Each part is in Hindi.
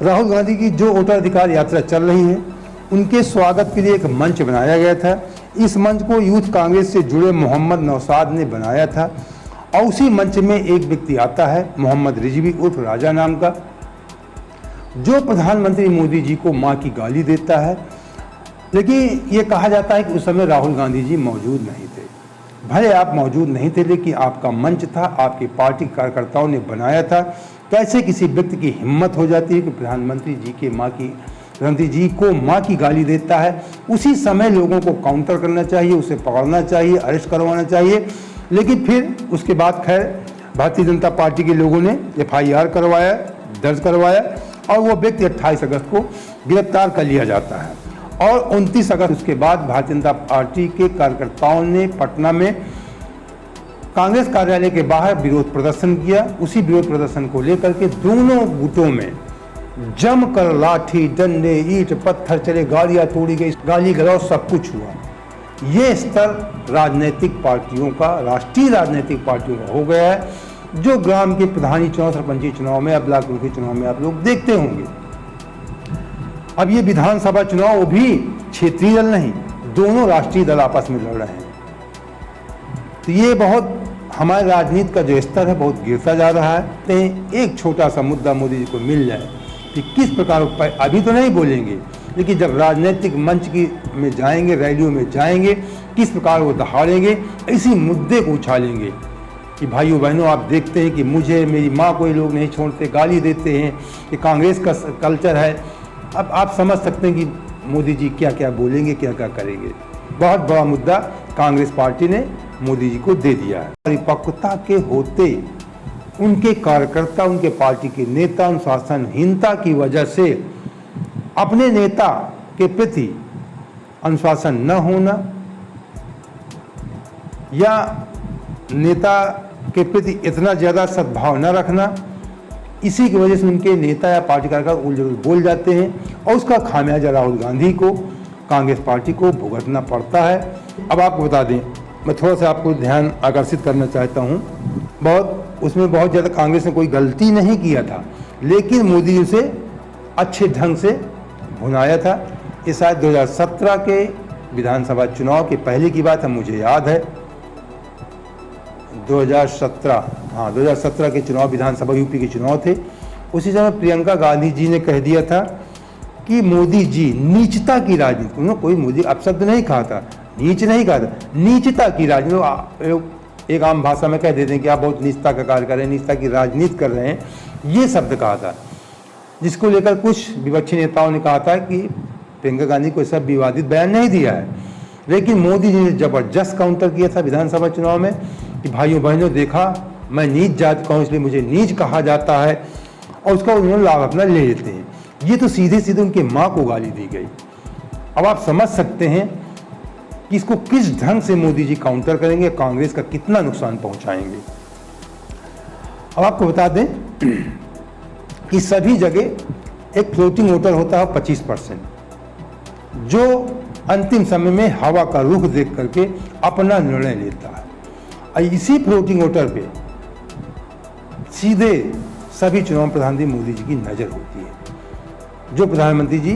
राहुल गांधी की जो वोटर अधिकार यात्रा चल रही है, उनके स्वागत के लिए एक मंच बनाया गया था। इस मंच को यूथ कांग्रेस से जुड़े मोहम्मद नौशाद ने बनाया था और उसी मंच में एक व्यक्ति आता है, मोहम्मद रिजवी उर्फ राजा नाम का, जो प्रधानमंत्री मोदी जी को मां की गाली देता है। लेकिन ये कहा जाता है कि उस समय राहुल गांधी जी मौजूद नहीं थे। भले आप मौजूद नहीं थे, लेकिन आपका मंच था, आपकी पार्टी कार्यकर्ताओं ने बनाया था। कैसे किसी व्यक्ति की हिम्मत हो जाती है कि प्रधानमंत्री जी को मां की गाली देता है। उसी समय लोगों को काउंटर करना चाहिए, उसे पकड़ना चाहिए, अरेस्ट करवाना चाहिए। लेकिन फिर उसके बाद खैर भारतीय जनता पार्टी के लोगों ने FIR दर्ज करवाया और वो व्यक्ति 28 अगस्त को गिरफ्तार कर लिया जाता है। और 29 अगस्त उसके बाद भारतीय जनता पार्टी के कार्यकर्ताओं ने पटना में कांग्रेस कार्यालय के बाहर विरोध प्रदर्शन किया। उसी विरोध प्रदर्शन को लेकर के दोनों गुटों में जमकर लाठी डंडे ईंट पत्थर चले, गाड़ियां तोड़ी गई, गाली गलौज सब कुछ हुआ। ये स्तर राजनीतिक पार्टियों का, राष्ट्रीय राजनीतिक पार्टियों का हो गया है, जो ग्राम के प्रधानी चुनाव, सरपंची चुनाव में, अब ब्लॉक के चुनाव में आप लोग देखते होंगे। अब ये विधानसभा चुनाव, वो भी क्षेत्रीय दल नहीं, दोनों राष्ट्रीय दल आपस में लड़ रहे हैं। तो ये बहुत हमारे राजनीति का जो स्तर है बहुत गिरता जा रहा है। एक छोटा सा मुद्दा मोदी जी को मिल जाए कि किस प्रकार, अभी तो नहीं बोलेंगे, लेकिन जब राजनीतिक मंच में जाएंगे, रैलियों में जाएंगे, किस प्रकार वो दहाड़ेंगे, इसी मुद्दे को उछालेंगे कि भाइयों बहनों आप देखते हैं कि मुझे, मेरी माँ को ये लोग नहीं छोड़ते, गाली देते हैं, कि कांग्रेस का कल्चर है। अब आप समझ सकते हैं कि मोदी जी क्या क्या बोलेंगे, क्या क्या करेंगे। बहुत बड़ा मुद्दा कांग्रेस पार्टी ने मोदी जी को दे दिया है। परिपक्वता के होते उनके कार्यकर्ता, उनके पार्टी के नेता अनुशासनहीनता की वजह से अपने नेता के प्रति अनुशासन न होना या नेता के प्रति इतना ज़्यादा सद्भाव न रखना, इसी की वजह से उनके नेता या पार्टी कार्यकर्ता उलझुल बोल जाते हैं और उसका खामियाजा राहुल गांधी को, कांग्रेस पार्टी को भुगतना पड़ता है। अब आपको बता दें, मैं थोड़ा सा आपको ध्यान आकर्षित करना चाहता हूँ। उसमें बहुत ज़्यादा कांग्रेस ने कोई गलती नहीं किया था, लेकिन मोदी जी से अच्छे ढंग से भुनाया था। ये शायद 2017 के विधानसभा चुनाव के पहले की बात है, मुझे याद है 2017 के चुनाव, विधानसभा यूपी के चुनाव थे। उसी समय प्रियंका गांधी जी ने कह दिया था कि मोदी जी नीचता की राजनीति, उन्होंने कोई मोदी अपशब्द नहीं कहा था, नीच नहीं कहा था, नीचता की राजनीति, एक आम भाषा में कह देते हैं कि आप बहुत नीचता का कार्य कर रहे हैं, नीचता की राजनीति कर रहे हैं, ये शब्द कहा था। जिसको लेकर कुछ विपक्षी नेताओं ने कहा था कि प्रियंका गांधी को ऐसा विवादित बयान नहीं दिया है, लेकिन मोदी जी ने जबरदस्त काउंटर किया था विधानसभा चुनाव में कि भाइयों बहनों देखा, मैं नीच जाति का हूँ इसलिए मुझे नीच कहा जाता है, और उसका उन्होंने लाभ अपना ले लेते हैं। ये तो सीधे सीधे उनकी माँ को गाली दी गई। अब आप समझ सकते हैं कि इसको किस ढंग से मोदी जी काउंटर करेंगे, कांग्रेस का कितना नुकसान पहुंचाएंगे। अब आपको बता दें कि सभी जगह एक फ्लोटिंग वोटर होता है 25%, जो अंतिम समय में हवा का रुख देख करके अपना निर्णय लेता है। और इसी फ्लोटिंग वोटर पे सीधे सभी चुनाव प्रधानमंत्री मोदी जी की नज़र होती है। जो प्रधानमंत्री जी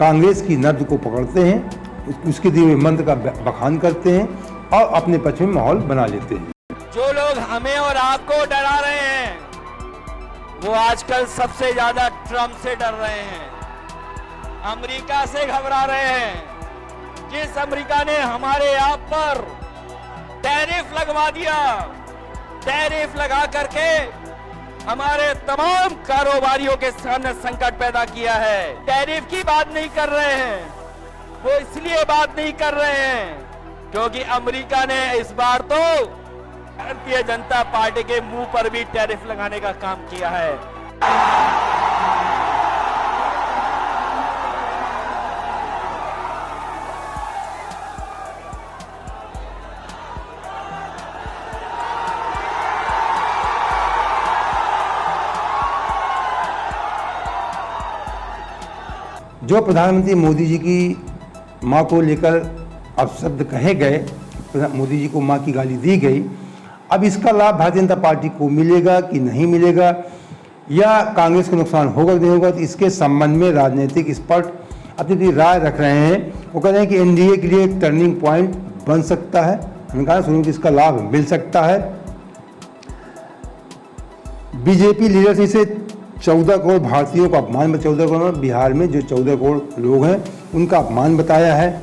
कांग्रेस की नब्ज को पकड़ते हैं, उसके दिए हुए मंत्र का बखान करते हैं और अपने पक्ष में माहौल बना लेते हैं। जो लोग हमें और आपको डरा रहे हैं, वो आजकल सबसे ज्यादा ट्रंप से डर रहे हैं, अमेरिका से घबरा रहे हैं। जिस अमेरिका ने हमारे आप पर टैरिफ लगवा दिया, टैरिफ लगा करके हमारे तमाम कारोबारियों के सामने संकट पैदा किया है। टैरिफ की बात नहीं कर रहे हैं, वो इसलिए बात नहीं कर रहे हैं क्योंकि अमेरिका ने इस बार तो भारतीय जनता पार्टी के मुंह पर भी टैरिफ लगाने का काम किया है। जो प्रधानमंत्री मोदी जी की मां को लेकर अपशब्द कहे गए, मोदी जी को मां की गाली दी गई, अब इसका लाभ भारतीय जनता पार्टी को मिलेगा कि नहीं मिलेगा, या कांग्रेस को नुकसान होगा कि नहीं होगा, तो इसके संबंध में राजनीतिक एक्सपर्ट अपनी अपनी राय रख रहे हैं। वो कह रहे हैं कि एनडीए के लिए एक टर्निंग पॉइंट बन सकता है, हमने कहा शुरू कि इसका लाभ मिल सकता है। बीजेपी लीडर इसे 14 करोड़ भारतीयों का अपमान, 14 करोड़ बिहार में जो 14 करोड़ लोग हैं उनका अपमान बताया है,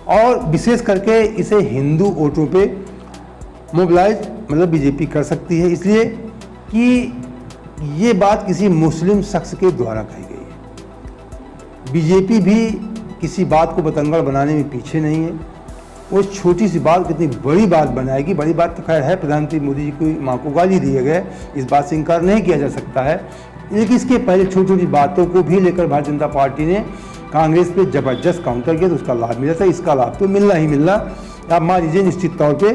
और विशेष करके इसे हिंदू वोटों पे मोबिलाइज मतलब बीजेपी कर सकती है, इसलिए कि ये बात किसी मुस्लिम शख्स के द्वारा कही गई है। बीजेपी भी किसी बात को बतंगड़ बनाने में पीछे नहीं है। वो छोटी सी बात कितनी बड़ी बात बनाएगी, बड़ी बात तो खैर है, प्रधानमंत्री मोदी जी की माँ को गाली दिए गए, इस बात से इनकार नहीं किया जा सकता है, लेकिन इसके पहले छोटी छोटी बातों को भी लेकर भारतीय जनता पार्टी ने कांग्रेस पे जबरदस्त काउंटर किया, तो उसका लाभ मिला था। इसका लाभ तो मिलना ही मिलना। आप मान लीजिए निश्चित तौर पे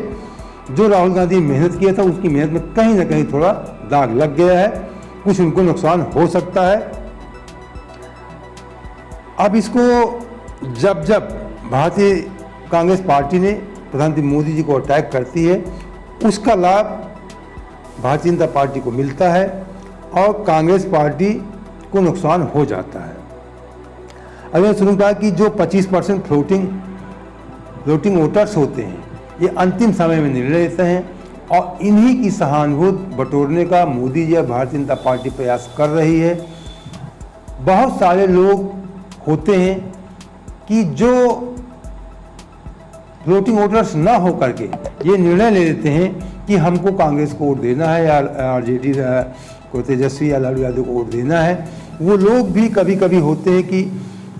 जो राहुल गांधी मेहनत किया था उसकी मेहनत में कहीं ना कहीं थोड़ा दाग लग गया है, कुछ उनको नुकसान हो सकता है। अब इसको जब जब भारतीय कांग्रेस पार्टी ने प्रधानमंत्री मोदी जी को अटैक करती है, उसका लाभ भारतीय जनता पार्टी को मिलता है और कांग्रेस पार्टी को नुकसान हो जाता है। अभी मैं सुनूँ कहा कि जो 25% फ्लोटिंग वोटर्स होते हैं ये अंतिम समय में निर्णय लेते हैं, और इन्हीं की सहानुभूति बटोरने का मोदी जी और भारतीय जनता पार्टी प्रयास कर रही है। बहुत सारे लोग होते हैं कि जो फ्लोटिंग वोटर्स ना हो करके ये निर्णय ले लेते हैं कि हमको कांग्रेस को वोट देना है या आरजेडी को, तेजस्वी या लालू यादव को वोट देना है। वो लोग भी कभी कभी होते हैं कि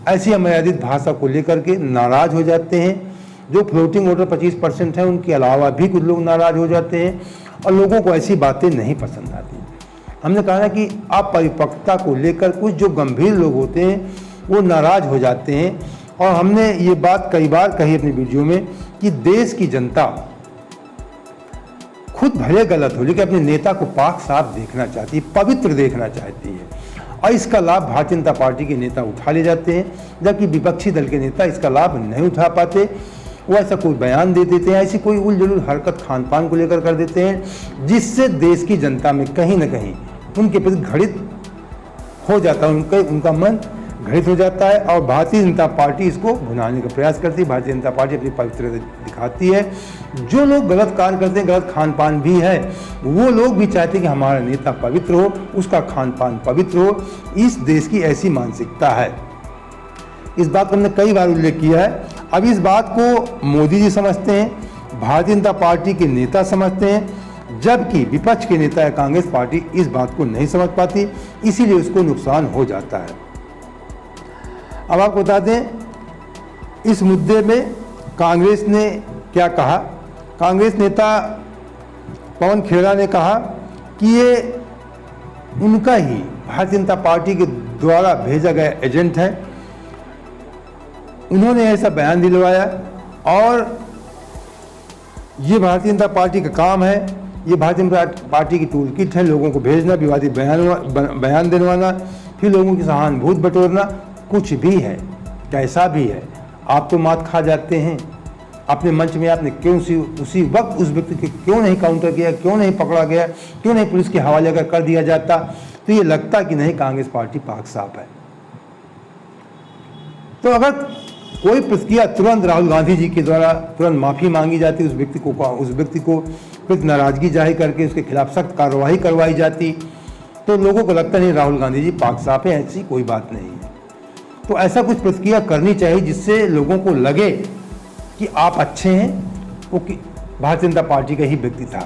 ऐसी अमर्यादित भाषा को लेकर के नाराज हो जाते हैं। जो फ्लोटिंग वोटर 25% है उनके अलावा भी कुछ लोग नाराज हो जाते हैं और लोगों को ऐसी बातें नहीं पसंद आती। हमने कहा ना कि अपरिपक्वता को लेकर कुछ जो गंभीर लोग होते हैं वो नाराज हो जाते हैं, और हमने ये बात कई बार कही अपनी वीडियो में कि देश की जनता खुद भले गलत हो लेकिन अपने नेता को पाक साफ देखना चाहती है, पवित्र देखना चाहती है, और इसका लाभ भारतीय जनता पार्टी के नेता उठा ले जाते हैं, जबकि विपक्षी दल के नेता इसका लाभ नहीं उठा पाते। वो ऐसा कोई बयान दे देते हैं, ऐसी कोई उलझुल हरकत खान पान को लेकर कर देते हैं, जिससे देश की जनता में कहीं ना कहीं उनके प्रति घृणित हो जाता है, उनका मन घृणित हो जाता है, और भारतीय जनता पार्टी इसको भुनाने का प्रयास करती है। भारतीय जनता पार्टी अपनी पवित्रता दिखाती है। जो लोग गलत कार्य करते हैं, गलत खान पान भी है, वो लोग भी चाहते हैं कि हमारा नेता पवित्र हो, उसका खान पान पवित्र हो। इस देश की ऐसी मानसिकता है। इस बात को हमने कई बार उल्लेख किया है। अब इस बात को मोदी जी समझते हैं, भारतीय जनता पार्टी के नेता समझते हैं, जबकि विपक्ष के नेता या कांग्रेस पार्टी इस बात को नहीं समझ पाती, इसीलिए उसको नुकसान हो जाता है। अब आपको बता दें इस मुद्दे में कांग्रेस ने क्या कहा। कांग्रेस नेता पवन खेड़ा ने कहा कि ये उनका ही भारतीय जनता पार्टी के द्वारा भेजा गया एजेंट है, उन्होंने ऐसा बयान दिलवाया, और ये भारतीय जनता पार्टी का काम है, ये भारतीय जनता पार्टी की टूल किट है, लोगों को भेजना, विवादित बयान दिलवाना, फिर लोगों की सहानुभूति बटोरना, कुछ भी है, कैसा भी है, आप तो मात खा जाते हैं। अपने मंच में आपने क्यों उसी वक्त उस व्यक्ति को क्यों नहीं काउंटर किया, क्यों नहीं पकड़ा गया, क्यों नहीं पुलिस के हवाले कर दिया जाता, तो ये लगता कि नहीं कांग्रेस पार्टी पाक साफ है। तो अगर कोई प्रतिक्रिया तुरंत राहुल गांधी जी के द्वारा तुरंत माफ़ी मांगी जाती, उस व्यक्ति को प्रति नाराजगी जाहिर करके उसके खिलाफ सख्त कार्रवाई करवाई जाती, तो लोगों को लगता नहीं राहुल गांधी जी पाक साफ है, ऐसी कोई बात नहीं है। तो ऐसा कुछ प्रतिक्रिया करनी चाहिए जिससे लोगों को लगे कि आप अच्छे हैं, वो कि भारतीय जनता पार्टी का ही व्यक्ति था।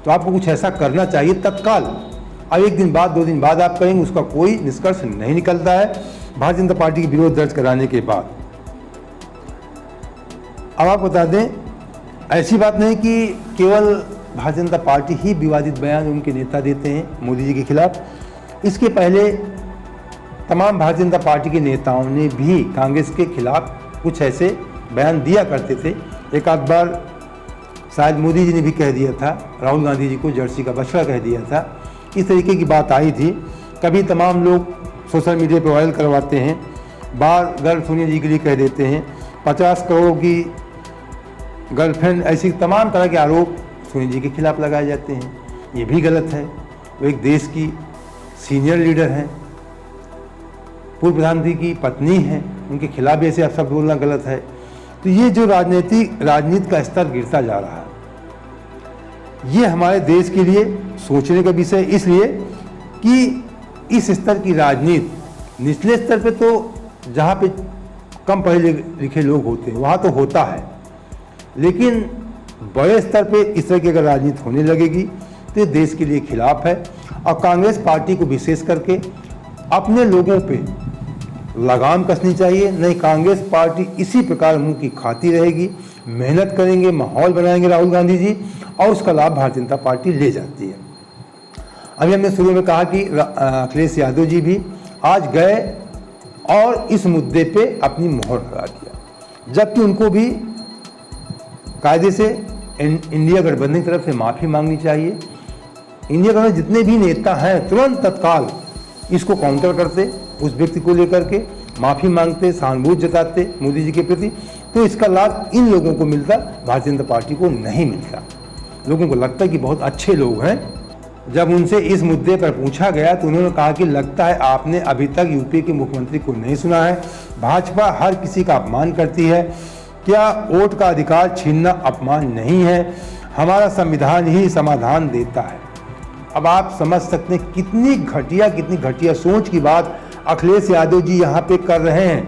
तो आपको कुछ ऐसा करना चाहिए तत्काल। अब 1 दिन बाद 2 दिन बाद आप करेंगे, उसका कोई निष्कर्ष नहीं निकलता है भारतीय जनता पार्टी के विरोध दर्ज कराने के बाद। अब आप बता दें ऐसी बात नहीं कि केवल भारतीय जनता पार्टी ही विवादित बयान उनके नेता देते हैं मोदी जी के खिलाफ। इसके पहले तमाम भारतीय जनता पार्टी के नेताओं ने भी कांग्रेस के खिलाफ कुछ ऐसे बयान दिया करते थे। एक आध बार शायद मोदी जी ने भी कह दिया था, राहुल गांधी जी को जर्सी का बछड़ा कह दिया था, इस तरीके की बात आई थी। कभी तमाम लोग सोशल मीडिया पर वायरल करवाते हैं, बार गर्ल सोनिया जी के लिए कह देते हैं, 50 करोड़ की गर्लफ्रेंड, ऐसी तमाम तरह के आरोप सोनिया जी के खिलाफ लगाए जाते हैं। ये भी गलत है। वो एक देश की सीनियर लीडर हैं, पूर्व प्रधानमंत्री की पत्नी हैं, उनके खिलाफ भी ऐसे आप सब बोलना गलत है। तो ये जो राजनीति का स्तर गिरता जा रहा है, ये हमारे देश के लिए सोचने का विषय, इसलिए कि इस स्तर की राजनीति निचले स्तर पे तो जहाँ पे कम पढ़े लिखे लोग होते हैं वहाँ तो होता है, लेकिन बड़े स्तर पे इस तरह की अगर राजनीति होने लगेगी तो ये देश के लिए खिलाफ है। और कांग्रेस पार्टी को विशेष करके अपने लोगों पे लगाम कसनी चाहिए, नहीं कांग्रेस पार्टी इसी प्रकार मुंह की खाती रहेगी। मेहनत करेंगे, माहौल बनाएंगे राहुल गांधी जी, और उसका लाभ भारतीय जनता पार्टी ले जाती है। अभी हमने शुरू में कहा कि अखिलेश यादव जी भी आज गए और इस मुद्दे पे अपनी मोहर लगा दिया, जबकि उनको भी कायदे से इंडिया गठबंधन की तरफ से माफ़ी मांगनी चाहिए। इंडिया गठबंधन जितने भी नेता हैं तुरंत तत्काल इसको काउंटर करते, उस व्यक्ति को लेकर के माफ़ी मांगते, सहानुभूति जताते मोदी जी के प्रति, तो इसका लाभ इन लोगों को मिलता, भारतीय जनता पार्टी को नहीं मिलता। लोगों को लगता है कि बहुत अच्छे लोग हैं। जब उनसे इस मुद्दे पर पूछा गया तो उन्होंने कहा कि लगता है आपने अभी तक यूपी के मुख्यमंत्री को नहीं सुना है, भाजपा हर किसी का अपमान करती है, क्या वोट का अधिकार छीनना अपमान नहीं है, हमारा संविधान ही समाधान देता है। अब आप समझ सकते हैं कितनी घटिया सोच की बात अखिलेश यादव जी यहाँ पे कर रहे हैं।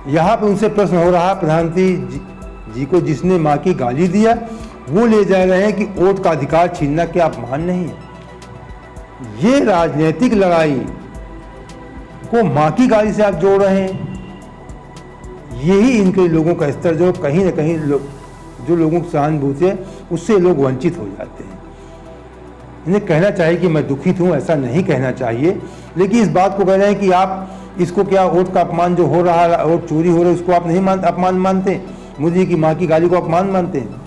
यहाँ पे उनसे प्रश्न हो रहा है, प्रधानमंत्री जी को जिसने माँ की गाली दिया वो ले जा रहे हैं कि वोट का अधिकार छीनना क्या अपमान नहीं है। ये राजनीतिक लड़ाई को माँ की गाली से आप जोड़ रहे हैं। यही इनके लोगों का स्तर जो कहीं ना कहीं जो लोगों की सहानुभूति है उससे लोग वंचित हो जाते हैं। इन्हें कहना चाहिए कि मैं दुखित हूँ, ऐसा नहीं कहना चाहिए, लेकिन इस बात को कह रहे हैं कि आप इसको क्या वोट का अपमान जो हो रहा है, वोट चोरी हो रहा है, उसको आप नहीं अपमान मानते, मोदी की माँ की गाली को अपमान मानते हैं।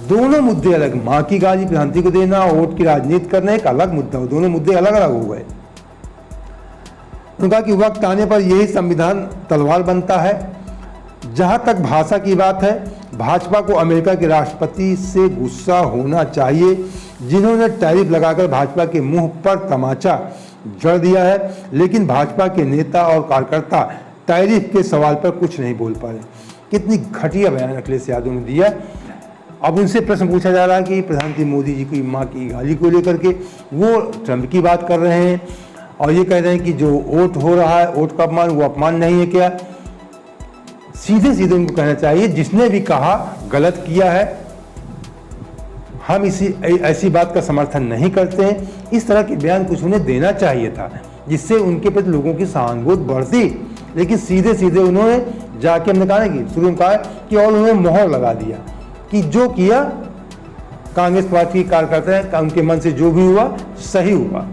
दोनों मुद्दे अलग, माँ की गाली प्रधानमंत्री को देना और वोट की राजनीति करना एक अलग मुद्दा, दोनों मुद्दे अलग अलग हो गए। उन्होंने कहा कि वक्त आने पर यही संविधान तलवार बनता है। जहां तक भाषा की बात है, भाजपा को अमेरिका के राष्ट्रपति से गुस्सा होना चाहिए, जिन्होंने टैरिफ लगाकर भाजपा के मुंह पर तमाचा जड़ दिया है, लेकिन भाजपा के नेता और कार्यकर्ता टैरिफ के सवाल पर कुछ नहीं बोल पा रहे। कितनी घटिया बयान अखिलेश यादव ने दिया। अब उनसे प्रश्न पूछा जा रहा है कि प्रधानमंत्री मोदी जी की माँ की गाली को लेकर के वो ट्रंप की बात कर रहे हैं और ये कह रहे हैं कि जो वोट हो रहा है, वोट का अपमान, वो अपमान नहीं है क्या। सीधे सीधे उनको कहना चाहिए, जिसने भी कहा गलत किया है, हम ऐसी बात का समर्थन नहीं करते हैं। इस तरह के बयान कुछ उन्हें देना चाहिए था, जिससे उनके प्रति लोगों की सहानुभूति बढ़ती, लेकिन सीधे सीधे उन्होंने जाके हमने कहा कि शुरू में कहा कि और उन्होंने मोहर लगा दिया कि जो किया कांग्रेस पार्टी के कार्यकर्ता हैं, उनके मन से जो भी हुआ सही हुआ।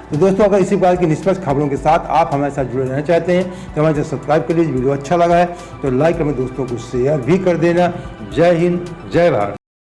तो दोस्तों, अगर इसी प्रकार की निष्पक्ष खबरों के साथ आप हमारे साथ जुड़े रहना चाहते हैं तो हमारे चैनल सब्सक्राइब कर लीजिए। वीडियो अच्छा लगा है तो लाइक हमें दोस्तों को शेयर भी कर देना। जय हिंद, जय भारत।